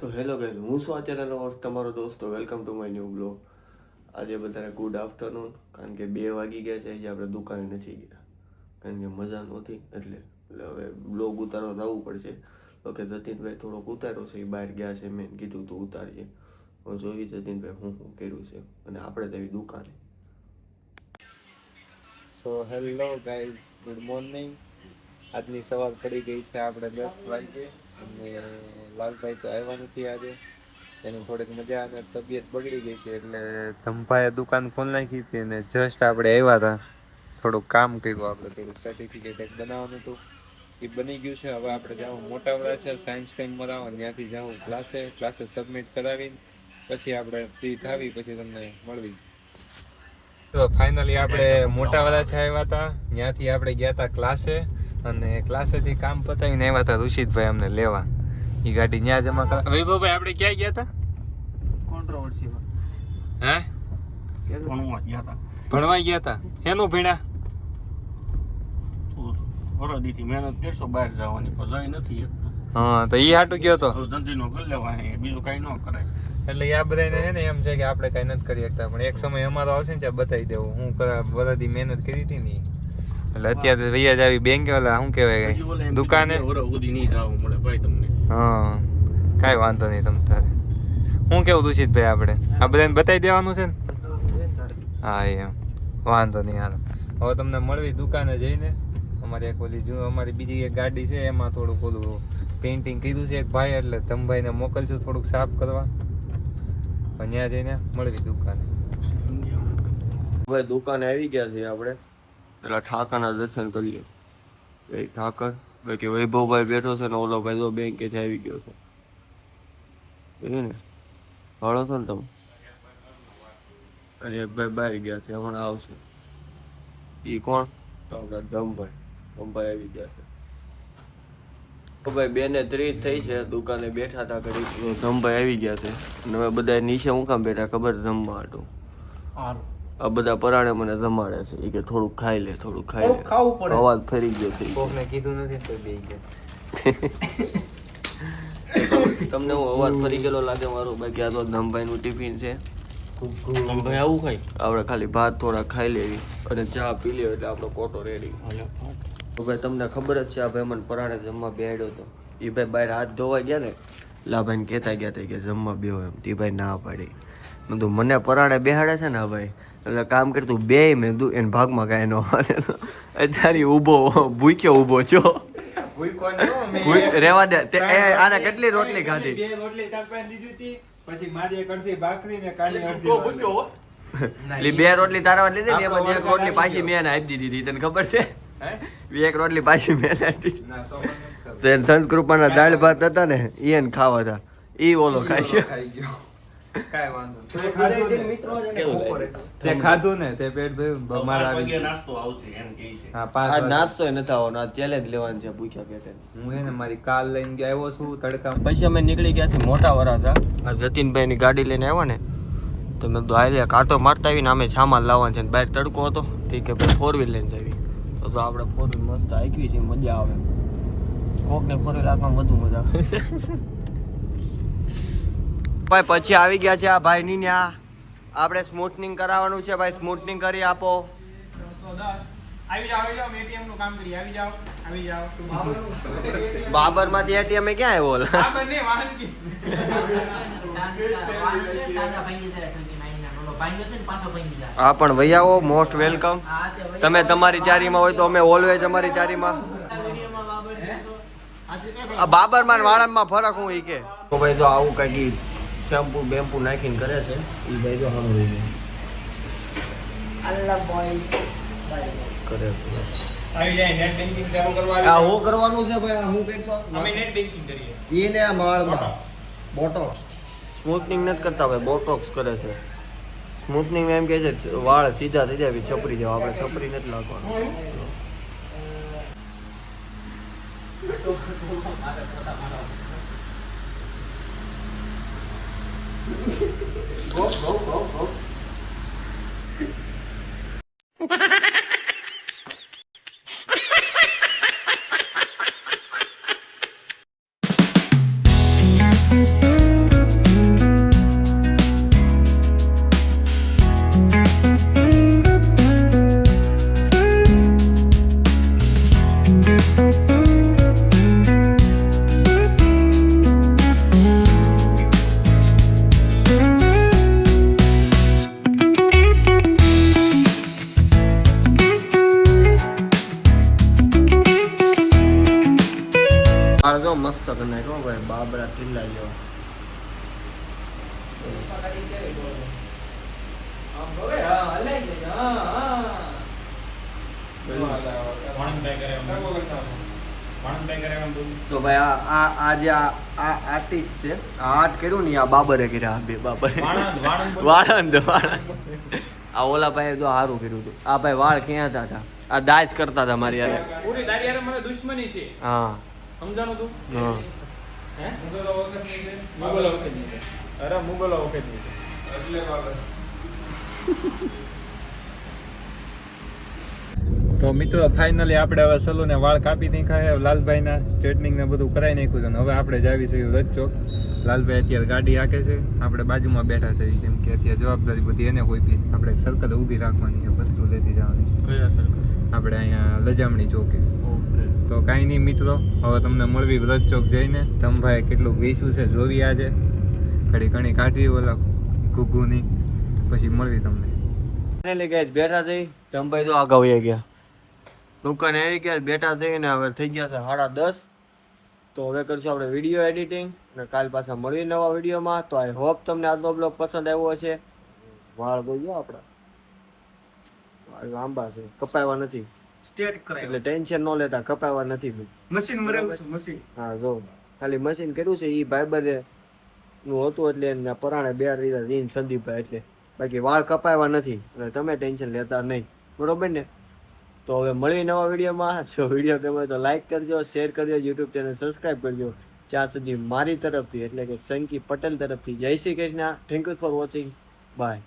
તો hello guys, હું છું અત્યારે તમારો દોસ્તો. Welcome to my new blog. આજે બધાને ગુડ આફ્ટરનૂન. કારણ કે 2 વાગી ગયા છે, હજી આપણે દુકાને નથી ગયા કારણ કે મજા નહોતી, એટલે હવે બ્લોગ ઉતારવા જવું પડશે. તો કે જતીનભાઈ થોડોક ઉતાર્યો છે, એ બહાર ગયા છે, મેં કીધું તું ઉતારીએ. હવે જોઈએ જતીનભાઈ શું કર્યું છે, અને આપણે તેવી દુકાને. So hello guys, good morning. આજની સવાર પડી ગઈ છે આપણે 10 વાગે અને લાલભાઈ તો આવ્યા નથી આજે. એની થોડીક મજા અને તબિયત બગડી ગઈ હતી એટલે ધંભાએ દુકાન ખોલી નાખી હતી અને જસ્ટ આપણે આવ્યા હતા. થોડુંક કામ કર્યું, આપણે થોડુંક સર્ટિફિકેટ એક બનાવવાનું હતું, એ બની ગયું છે. હવે આપણે જાઉં મોટા વરાછા સાયન્સ ટાઈમ બનાવવા, ત્યાંથી જાઉં ક્લાસે સબમિટ કરાવીને પછી આપણે ફ્રી થાવી, પછી તમને મળવી. તો ફાઇનલી આપણે મોટા વરાછા આવ્યા હતા, ત્યાંથી આપણે ગયા હતા ક્લાસે અને ક્લાસેથી કામ પતાવીને આવ્યા હતા ઋષિતભાઈ અમને લેવા. એ ગાડી ત્યાં જમા કરા. વૈભવભાઈ આપણે ક્યાં ગયા હતા? કોન્ટ્રોવર્સીમાં. હે? ભણવા ગયા હતા. ભણવા ગયા હતા. એનું ભણ્યા? વરદીથી મહેનત કરશો બહાર જવાની, પણ જઈ નથી શકતા. હા, તો એ હાટું ગયો તો ધંધીનો કરી લેવાય, બીજું કઈ ન કરાય. એટલે આ બધાને છે ને એમ છે કે આપણે કઈ નથી કરી શકતા, પણ એક સમય અમારો આવશે ને ત્યાં બતાવી દેવું. હું વરદી મહેનત કરી હતી ને એટલે અત્યારે વૈયા જ આવી બેંક ઓલા શું કહેવાય દુકાને. સુધી નહીં જવું મળે ભાઈ તમને. હા, કાંઈ વાંધો નહીં તમ તારે. શું કેવું દુષિતભાઈ, આપણે આ બધાને બતાવી દેવાનું છે ને? હા એમ વાંધો નહીં. હાલો હવે તમને મળવી દુકાને જઈને. અમારી એક ઓલી અમારી બીજી એક ગાડી છે, એમાં થોડુંક ઓલું પેઇન્ટિંગ કીધું છે એક ભાઈ, એટલે ધમભાઈને મોકલશું થોડુંક સાફ કરવા. ત્યાં જઈને મળવી દુકાને. હવે દુકાને આવી ગયા છીએ આપણે. પેલા ઠાકરના દર્શન કરીએ. એ ઠાકર બાકી વૈભવભાઈ બેઠો છે ને ઓલો ભાઈ તો બેંકેથી આવી ગયો છે. એ ને હળો છો ને તમે? અને એક ભાઈ બહાર ગયા છે, હમણાં આવશે. એ કોણ? આપણા ધમભાઈ આવી ગયા છે. તો ભાઈ 2:30 થઈ છે, દુકાને બેઠા હતા ઘડી. ધમભાઈ આવી ગયા છે અને હવે બધા નીચે હું કામ બેઠા ખબર? જમવા હતું. આ બધા પરાણે મને જમાડે છે. એ કે થોડુંક ખાઈ લે, થોડુંક ખાઈ લે. અવાજ ફરી ગયો છે. કોકને કીધું નથી તો બે ગયા. તમને હું અવાજ ફરી ગયેલો લાગે મારો? બાકી આ તો ધમભાઈ નું ટિફિન છે. ભાઈ આવું ખાય? આપણે ખાલી ભાત થોડા ખાઈ લેવી અને ચા પી લેવી એટલે આપણો કોટો રેડી. તો ભાઈ તમને ખબર જ છે, આ ભાઈ મને પરાણે જમવા બેહાડ્યો હતો. એ ભાઈ બહાર હાથ ધોવા ગયા ને એટલે આ ભાઈને કહેતા ગયા હતા કે જમવા બેહો એમ. એ ભાઈ ના પાડી. મેં તો મને પરાણે બેહાડે છે ને આ ભાઈ, એટલે કામ કરતું બે મેં દુ એને ભાગમાં કાંઈ ન હાલે. અત્યારે ઊભો ભૂખ્યો છો. રેવા દે. આને કેટલી રોટલી ખાધી? બે રોટલી તાપવાની દીધી હતી, પછી મારી એક અડધી ભાખરી ને કાલી અડધી. બે રોટલી તારા લીધી ને, એમાં એક રોટલી પાછી મેં એને આપી દીધી. તને ખબર છે? એક રોટલી પાછી મેં આપી. સંતકૃપાના દાળ ભાત હતા ને એને ખાવા હતા, એ ઓલો ખાઈ ગયો. કાઈ વાંધો તે ખાધું ને તે પેટ ભર્યું. મારા નાસ્તો આવશે એમ કહે છે. હા 5 આ નાસ્તો નથી આવવાનો, આ ચેલેન્જ લેવાની છે ભૂખ્યા પેટે. હું એને મારી કાર લઈને ગયા આવ્યો છું તડકા. પછી અમે નીકળી ગયા છીએ મોટા વરાછા. આ જતીનભાઈ ની ગાડી લઈને આવ્યા ને તો મેં હાલે કાંટો મારતા આવીને અમે સામાન લાવવાનું છે. બહાર તડકો હતો, ઠીક કે ભાઈ 4 વ્હીલ લઈને આવી. તો આપણે 4 વ્હીલ મસ્ત હાંકવી છે, મજા આવે. કોકને 4 વ્હીલ હાંકવામાં વધુ મજા આવે. ભાઈ પછી આવી ગયા છે આ ભાઈ ની ત્યાં. આપણે સ્મૂથનિંગ કરાવવાનું છે ભાઈ, સ્મૂથનિંગ કરી આપો. આવી જાઓ મેં એટીએમ નું કામ કરી. આવી જાઓ. બાબર માંથી એટીએમ ક્યાં આવ્યો? આ બંને વાહન હા પણ ભૈયાઓ મોસ્ટ વેલકમ. તમે તમારી ચારીમાં હોય તો અમે ઓલવેઝ અમારી ચારીમાં. આ બાબરમાં વાળામાં ફરક હું ઈ કે તો ભાઈ જો આવું કઈ શેમ્પુ બેમ્પુ નાખીને કરે છે ઈ ભાઈ જો સામે રહી અલ્લા બોય કરે. આવી જાય. નેટ બેન્કિંગ ચાલુ કરવા આ હું કરવાનું છે ભાઈ? આ હું કરશો? અમે નેટ બેન્કિંગ કરીએ. એને આ માળમાં બોટોક્સ સ્મૂથનિંગ નથી કરતા ભાઈ, બોટોક્સ કરે છે. સ્મૂથનિંગ એમ કે છે વાળ સીધા થઈ જાય, છપરી જેવા. આપણે છપરી નથી લાગવાનું. કરી નાખ્યો ભાઈ બાબરા ઢીલા જેવા. તો ભાઈ આ જે આ આર્ટિસ્ટ છે આ આર્ટ કર્યું ને આ બાબરે કર્યા બે બાબરે વાળંદ આ ઓલા ભાઈ તો સારું કર્યું હતું આ ભાઈ વાળ ખેંચતા હતા આ ડાન્સ કરતા હતા મારી યાર પૂરી તારી યાર મને દુશ્મની છે હા સમજાણું તું હા હે મુગલો વખતની છે મુગલો વખતની છે અરે મુગલો વખતની છે એટલે બાબસ તો મિત્રો ફાઇનલી આપણે હવે સલૂને વાળ કાપી નાખ્યા છે લાલભાઈના સ્ટ્રેટનિંગ ને બધું કરાવી નાખ્યું છે અને હવે આપણે જાવી છીએ રજ ચોક. લાલભાઈ અત્યારે ગાડી હાકે છે, આપણે બાજુમાં બેઠા છે કેમ કે અત્યારે જવાબદારી બધી એને કોઈ બી આપણે સર્કલ ઊભી રાખવાની છે, વસ્તુ લેતી જવાની છે. કયા સર્કલ? આપણે અહીંયા લજામણી ચોકે. ઓકે તો કાંઈ નહીં મિત્રો, હવે તમને મળવી વ્રત ચોક જઈને તમભાઈ કેટલું વીસું છે જોવી આજે, ઘણી કાઢવી ઓલા ઘૂઘુની, પછી મળવી તમને. ફાઇનલી ગાઈસ બેઠા થઈ તમભાઈ તો આગળ વહી ગયા દુકાને આવી ગયા બેઠા થઈને હવે થઈ ગયા છે 10:30. તો હવે કરશું આપણે વિડીયો એડિટિંગ અને કાલ પાછા મળીએ નવા વિડીયોમાં. તો આઈ હોપ તમને આજનો બ્લોગ પસંદ આવ્યો હશે. વાળ જોઈ આપણા વાળ લાંબા છે, કપાવ્યા નથી, સ્ટેટ કરાય એટલે ટેન્શન ન લેતા, કપાવ્યા નથી ભાઈ. મશીન મરાવ્યું છે મશીન. હા જો ખાલી મશીન કર્યું છે એ ભાઈબંધે નું હતું એટલે એના પરાણે બે રીતે જીન સંદીપભાઈ, એટલે બાકી વાળ કપાવ્યા નથી અને તમે ટેન્શન લેતા નહીં, બરોબર ને? તો હવે મળી નવા વિડીયોમાં. જો વિડીયો ગમે તો લાઈક કરજો, શેર કરજો, યુટ્યુબ ચેનલ સબસ્ક્રાઈબ કરજો. ત્યાં સુધી મારી તરફથી એટલે કે સંકી પટેલ તરફથી જય Shri Krishna. Thank you for watching. By.